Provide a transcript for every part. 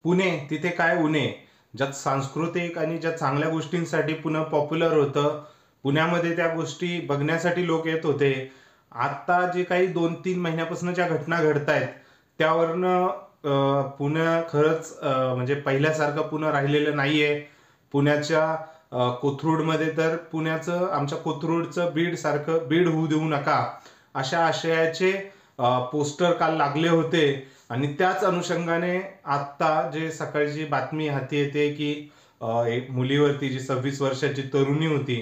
पुणे तिथे काय उणे, ज्यात सांस्कृतिक आणि ज्या चांगल्या गोष्टींसाठी पुणे पॉप्युलर होतं. पुण्यामध्ये त्या गोष्टी बघण्यासाठी लोक येत होते. आता जे काही 2-3 महिन्यापासून ज्या घटना घडतायत त्यावरनं पुणे खरंच म्हणजे पहिल्यासारखं पुणे राहिलेलं नाहीये. पुण्याच्या कोथरूडमध्ये तर पुण्याचं, आमच्या कोथरूडचं बीड सारखं बीड होऊ देऊ नका अशा आशयाचे पोस्टर काल लागले होते. आणि त्याच अनुषंगाने आत्ता जे सकाळची बातमी हाती येते की एक मुलीवरती, जी 26 वर्षाची तरुणी होती,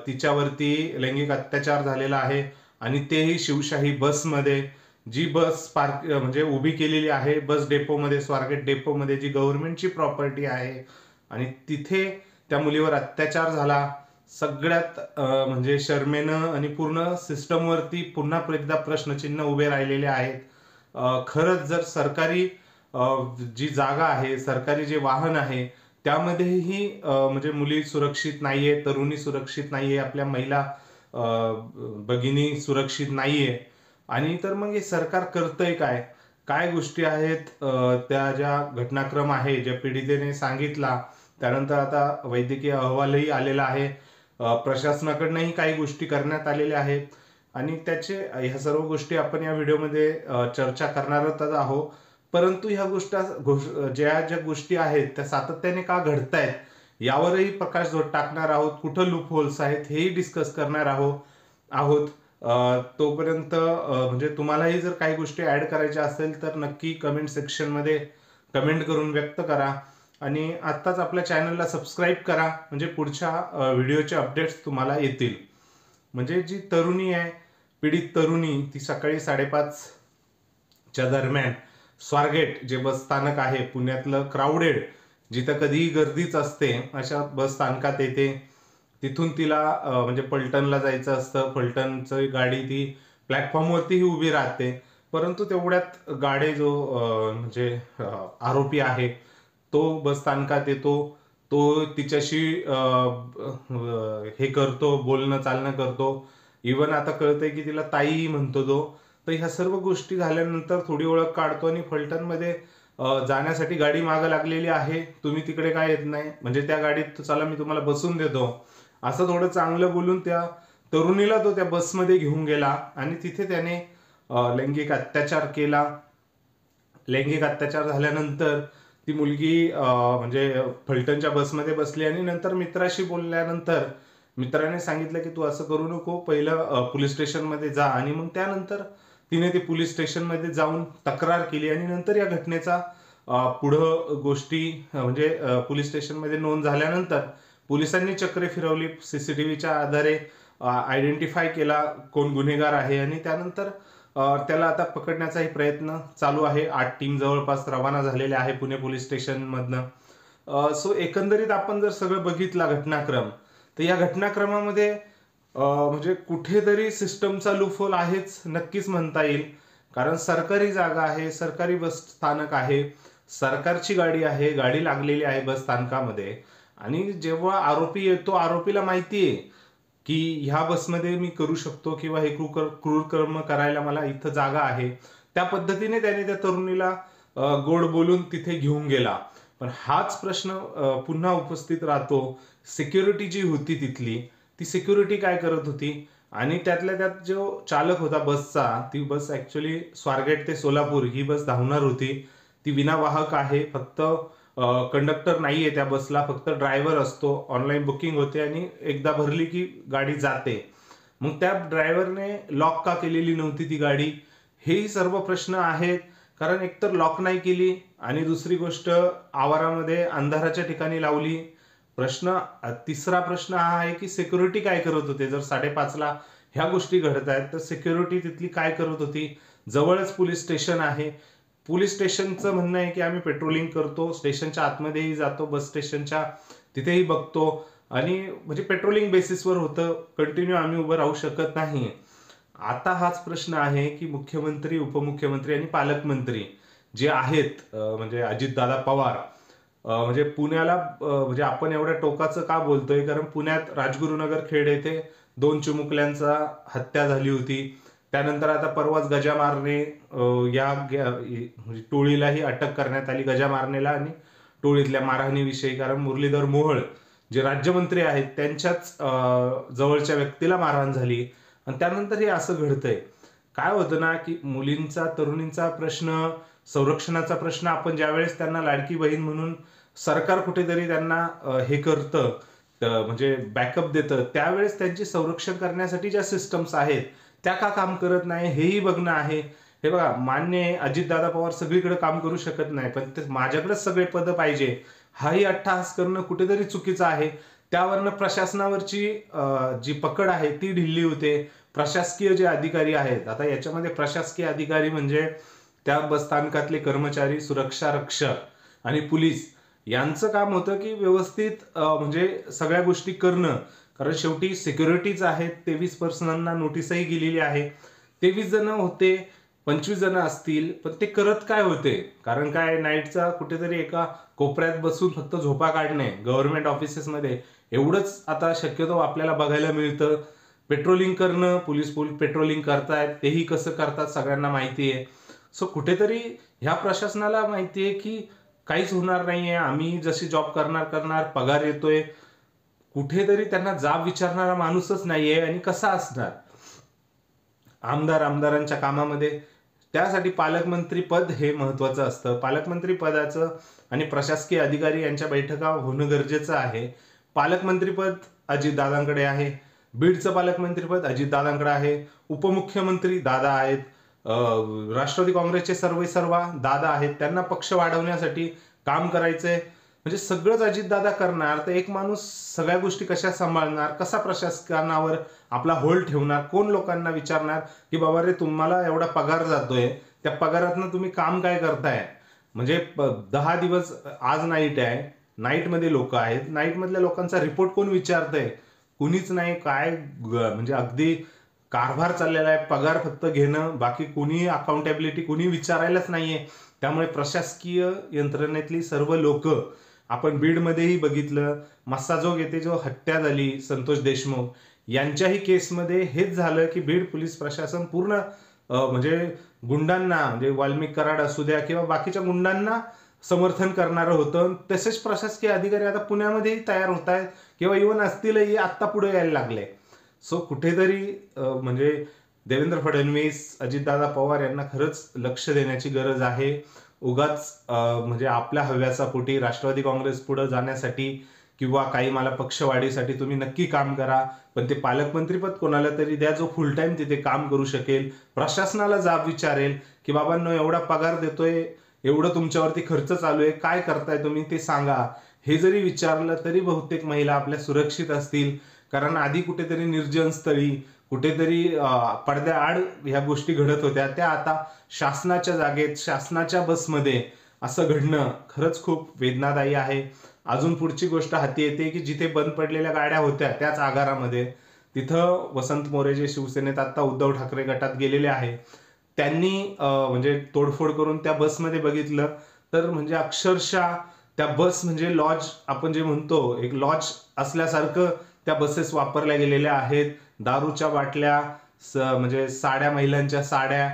तिच्यावरती लैंगिक अत्याचार झालेला आहे. आणि तेही शिवशाही बसमध्ये, जी बस पार्क म्हणजे उभी केलेली आहे बस डेपोमध्ये, स्वारगेट डेपोमध्ये, जी गव्हर्नमेंटची प्रॉपर्टी आहे. आणि तिथे त्या मुलीवर अत्याचार झाला. सगळ्यात म्हणजे शर्मेनं आणि पूर्ण सिस्टमवरती पुन्हा एकदा प्रश्नचिन्ह उभे राहिलेले आहेत. खरंच जर सरकारी जी जागा आहे, सरकारी जे वाहन आहे, त्यामध्येही म्हणजे मुली सुरक्षित नाहीये, तरुणी सुरक्षित नाहीये, आपल्या महिला भगिनी सुरक्षित नाहीये. आणि तर मग हे सरकार करतंय काय? काय गोष्टी आहेत त्या ज्या घटनाक्रम आहे, ज्या पीडितेने सांगितला, त्यानंतर आता वैद्यकीय अहवालही आलेला आहे. प्रशासनाकडनंही काही गोष्टी करण्यात आलेल्या आहेत. आणि ह्या सर्व गोष्टी आपण या व्हिडिओमध्ये चर्चा करणारच आहोत. परंतु ह्या ज्या ज्या गोष्टी आहेत त्या सातत्याने का घडतायत यावरही प्रकाश टाकणार आहोत. कुठं लूप होल्स आहेत हेही डिस्कस करणार आहोत. तोपर्यंत म्हणजे तुम्हालाही जर काही गोष्टी ऍड करायच्या असेल तर नक्की कमेंट सेक्शनमध्ये कमेंट करून व्यक्त करा. आणि आत्ताच आपल्या चॅनलला सबस्क्राईब करा, म्हणजे पुढच्या व्हिडिओचे अपडेट्स तुम्हाला येतील. म्हणजे जी तरुणी आहे, पीडित तरुणी, ती सकाळी 5:30च्या दरम्यान स्वारगेट जे बस स्थानक आहे पुण्यातलं क्राऊडेड, जिथं कधीही गर्दीच असते अशा बस स्थानकात येते. तिथून तिला म्हणजे पलटणला जायचं असतं. फलटणचं गाडी ती प्लॅटफॉर्मवरतीही उभी राहते. परंतु तेवढ्यात गाडे जो म्हणजे आरोपी आहे तो बस स्थानकात येतो. तो तिच्याशी हे करतो, बोलणं चालणं करतो. इवन आता कळतंय की तिला ताई म्हणतो तो. तर ह्या सर्व गोष्टी झाल्यानंतर थोडी ओळख काढतो आणि फलटणमध्ये जाण्यासाठी गाडी मागं लागलेली आहे. तुम्ही तिकडे काय येत नाही, म्हणजे त्या गाडीत चला मी तुम्हाला बसून देतो, असं थोडं चांगलं बोलून त्या तरुणीला तो त्या बसमध्ये घेऊन गेला. आणि तिथे त्याने लैंगिक अत्याचार केला. लैंगिक अत्याचार झाल्यानंतर ती मुलगी म्हणजे फलटणच्या बसमध्ये बसली. आणि नंतर मित्राशी बोलल्यानंतर मित्राने सांगितलं की तू असं करू नको, पहिलं पोलीस स्टेशनमध्ये जा. आणि मग त्यानंतर तिने ते पोलीस स्टेशनमध्ये जाऊन तक्रार केली. आणि नंतर या घटनेचा पुढं गोष्टी म्हणजे पोलीस स्टेशनमध्ये नोंद झाल्यानंतर पोलिसांनी चक्रे फिरवली, सीसीटीव्हीच्या आधारे आयडेंटिफाय केला कोण गुन्हेगार आहे. आणि त्यानंतर त्याला आता पकडण्याचाही प्रयत्न चालू आहे. 8 टीम जवळपास रवाना झालेल्या आहे पुणे पोलीस स्टेशनमधनं. सो एकंदरीत आपण जर सगळं बघितला घटनाक्रम, तर या घटनाक्रमामध्ये म्हणजे कुठेतरी सिस्टमचा लूपहोल आहेच नक्कीच म्हणता येईल. कारण सरकारी जागा आहे, सरकारी बस स्थानक आहे, सरकारची गाडी आहे, गाडी लागलेली आहे बस स्थानकामध्ये. आणि जेव्हा आरोपी येतो, आरोपीला माहिती आहे की ह्या बसमध्ये मी करू शकतो किंवा हे क्रूर कर्म करायला मला इथं जागा आहे. त्या पद्धतीने त्याने त्या तरुणीला गोड बोलून तिथे घेऊन गेला. पण हाच प्रश्न पुन्हा उपस्थित राहतो, सिक्युरिटी जी होती तिथली, ती सिक्युरिटी काय करत होती. आणि त्यातल्या त्यात जो चालक होता बसचा, ती बस ऍक्च्युअली स्वारगेट ते सोलापूर ही बस धावणार होती. ती विनावाहक आहे, फक्त कंडक्टर नाहीये त्या बसला, फक्त ड्रायव्हर असतो. ऑनलाईन बुकिंग होते आणि एकदा भरली की गाडी जाते. मग त्या ड्रायव्हरने लॉक का केलेली नव्हती ती गाडी, हेही सर्व प्रश्न आहेत. कारण एकतर लॉक नाही केली आणि दुसरी गोष्ट आवारामध्ये अंधाराच्या ठिकाणी लावली. तिसरा प्रश्न हा आहे की सिक्युरिटी काय करत होते. जर 5:30ला ह्या गोष्टी घडत आहेत तर सिक्युरिटी तिथली काय करत होती. जवळच पोलीस स्टेशन आहे. पोलीस स्टेशनचं म्हणणं आहे की आम्ही पेट्रोलिंग करतो, स्टेशनच्या आतमध्येही जातो, बस स्टेशनच्या तिथेही बघतो. आणि म्हणजे पेट्रोलिंग बेसिसवर होतं, कंटिन्यू आम्ही उभं राहू शकत नाही. आता हाच प्रश्न आहे की मुख्यमंत्री, उपमुख्यमंत्री आणि पालकमंत्री जे आहेत म्हणजे अजितदादा पवार, म्हणजे पुण्याला म्हणजे आपण एवढ्या टोकाचं का बोलतोय, कारण पुण्यात राजगुरुनगर खेड येथे 2 चिमुकल्यांचा हत्या झाली होती. त्यानंतर आता परवाच गजा मारणे म्हणजे टोळीलाही अटक करण्यात आली, गजा मारणेला आणि टोळीतल्या मारहाणीविषयी. कारण मुरलीधर मोहोळ जे राज्यमंत्री आहेत त्यांच्याच जवळच्या व्यक्तीला मारहाण झाली आणि त्यानंतर हे असं घडतंय. काय होतं ना की मुलींचा तरुणींचा प्रश्न, संरक्षणाचा प्रश्न, आपण ज्यावेळेस त्यांना लाडकी बहीण म्हणून सरकार कुठेतरी त्यांना हे करतं, म्हणजे बॅकअप देतं, त्यावेळेस त्यांची संरक्षण करण्यासाठी ज्या सिस्टम्स आहेत त्या का काम करत नाही हेही बघणं आहे. हे बघा, मान्य आहे अजितदादा पवार सगळीकडे काम करू शकत नाही, पण ते माझ्याकडेच सगळे पद पाहिजे हाही अट्टहास करणं कुठेतरी चुकीचं आहे. त्यावरनं प्रशासनावरची जी पकड आहे ती ढिल्ली होते. प्रशासकीय जे अधिकारी आहेत, आता याच्यामध्ये प्रशासकीय अधिकारी म्हणजे त्या बसस्थानकातले कर्मचारी, सुरक्षा रक्षक आणि पोलीस यांचं काम होतं की व्यवस्थित म्हणजे सगळ्या गोष्टी करणं. कारण शेवटी सिक्युरिटीज आहेत, 23 पर्सनांना नोटीसही गेलेली आहे. 23 जण होते, 25 जण असतील, पण ते करत काय होते? कारण काय, नाईटचा कुठेतरी एका कोपऱ्यात बसून फक्त झोपा काढणे गव्हर्नमेंट ऑफिसेसमध्ये एवढंच आता शक्यतो आपल्याला बघायला मिळतं. पेट्रोलिंग करणं, पोलीस पेट्रोलिंग करतायत, तेही कसं करतात सगळ्यांना माहिती आहे. सो कुठेतरी ह्या प्रशासनाला माहिती आहे की काहीच होणार नाहीये, आम्ही जशी जॉब करणार, पगार येतोय, कुठेतरी त्यांना जाब विचारणारा माणूसच नाहीये आणि कसा असणार आमदारांच्या कामामध्ये. त्यासाठी पालकमंत्री पद हे महत्वाचं असतं. पालकमंत्री पदाचं आणि प्रशासकीय अधिकारी यांच्या बैठका होणं गरजेचं आहे. पालकमंत्रीपद अजितदादांकडे आहे, बीडचं पालकमंत्रीपद अजितदादांकडे आहे, उपमुख्यमंत्री दादा आहेत, राष्ट्रवादी काँग्रेसचे सर्वेसर्वा दादा आहेत, त्यांना पक्ष वाढवण्यासाठी काम करायचंय. म्हणजे सगळंच अजितदादा करणार, तर एक माणूस सगळ्या गोष्टी कशा सांभाळणार, कसा प्रशासनावर आपला होल्ड ठेवणार, कोण लोकांना विचारणार की बाबा रे तुम्हाला एवढा पगार जातोय, त्या पगारातनं तुम्ही काम काय करताय? म्हणजे 10 दिवस आज नाईट आहे, नाईटमध्ये लोक आहेत, नाईटमधल्या लोकांचा रिपोर्ट कोण विचारतंय? कुणीच नाही. काय म्हणजे अगदी कारभार चाललेला आहे, पगार फक्त घेणं, बाकी कुणी अकाउंटेबिलिटी कुणी विचारायलाच नाहीये. त्यामुळे प्रशासकीय यंत्रणेतली सर्व लोक, आपण बीडमध्येही बघितलं, मस्साजोग येथे जो हत्या झाली संतोष देशमुख यांच्याही केसमध्ये हेच झालं की बीड पोलीस प्रशासन पूर्ण म्हणजे गुंडांना, म्हणजे वाल्मिक कराड असू द्या किंवा बाकीच्या गुंडांना समर्थन करणारं होतं. तसेच प्रशासकीय अधिकारी आता पुण्यामध्येही तयार होत आहेत किंवा इव्हन असतीलही, आत्ता पुढे यायला लागले. सो कुठेतरी म्हणजे देवेंद्र फडणवीस, अजितदादा पवार यांना खरंच लक्ष देण्याची गरज आहे. उगाच म्हणजे आपल्या हव्याचा पोटी राष्ट्रवादी काँग्रेस पुढे जाण्यासाठी किंवा काही मला पक्षवाढीसाठी तुम्ही नक्की काम करा, पण ते पालकमंत्रीपद कोणाला तरी द्या जो फुल टाइम तिथे काम करू शकेल, प्रशासनाला जाब विचारेल की बाबांनो एवढा पगार देतोय, एवढं तुमच्यावरती खर्च चालू आहे, काय करताय तुम्ही ते सांगा. हे जरी विचारलं तरी बहुतेक महिला आपल्या सुरक्षित असतील. कारण आधी कुठेतरी निर्जन स्थळी, कुठेतरी पडद्याआड ह्या गोष्टी घडत होत्या, त्या आता शासनाच्या जागेत, शासनाच्या बसमध्ये असं घडणं खरंच खूप वेदनादायी आहे. अजून पुढची गोष्ट हाती येते की जिथे बंद पडलेल्या गाड्या होत्या त्याच आगारामध्ये, तिथं वसंत मोरे जे शिवसेनेत आता उद्धव ठाकरे गटात गेलेले आहे, त्यांनी म्हणजे तोडफोड करून त्या बसमध्ये बघितलं तर म्हणजे अक्षरशः त्या बस म्हणजे लॉज, आपण जे म्हणतो एक लॉज असल्यासारखं त्या बसेस वापरल्या गेलेल्या आहेत. दारूच्या बाटल्या, म्हणजे साड्या, महिलांच्या साड्या,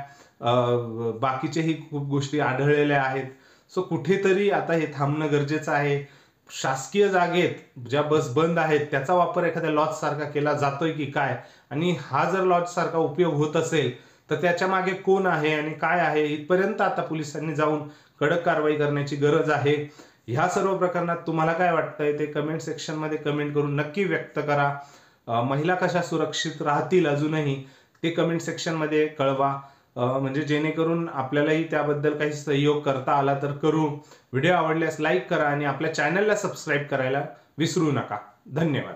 बाकीच्याही खूप गोष्टी आढळलेल्या आहेत. सो कुठेतरी आता हे थांबणं गरजेचं आहे. शासकीय जागेत ज्या बस बंद आहेत त्याचा वापर एखाद्या लॉज सारखा केला जातोय की काय, आणि हा जर लॉज सारखा उपयोग होत असेल तर त्याच्या मागे कोण आहे आणि काय आहे, इथपर्यंत आता पोलिसांनी जाऊन कडक कारवाई करण्याची गरज आहे. ह्या सर्व प्रकरणात तुम्हाला काय वाटतंय ते कमेंट सेक्शन मध्ये कमेंट करून नक्की व्यक्त करा. महिला कशा सुरक्षित राहतील अजूनही ते कमेंट सेक्शन मध्ये कळवा, म्हणजे जेणेकरून आपल्यालाही त्याबद्दल काही सहयोग करता आला तर करू. व्हिडिओ आवडल्यास लाईक करा आणि आपल्या चॅनलला सबस्क्राईब करायला विसरू नका. धन्यवाद.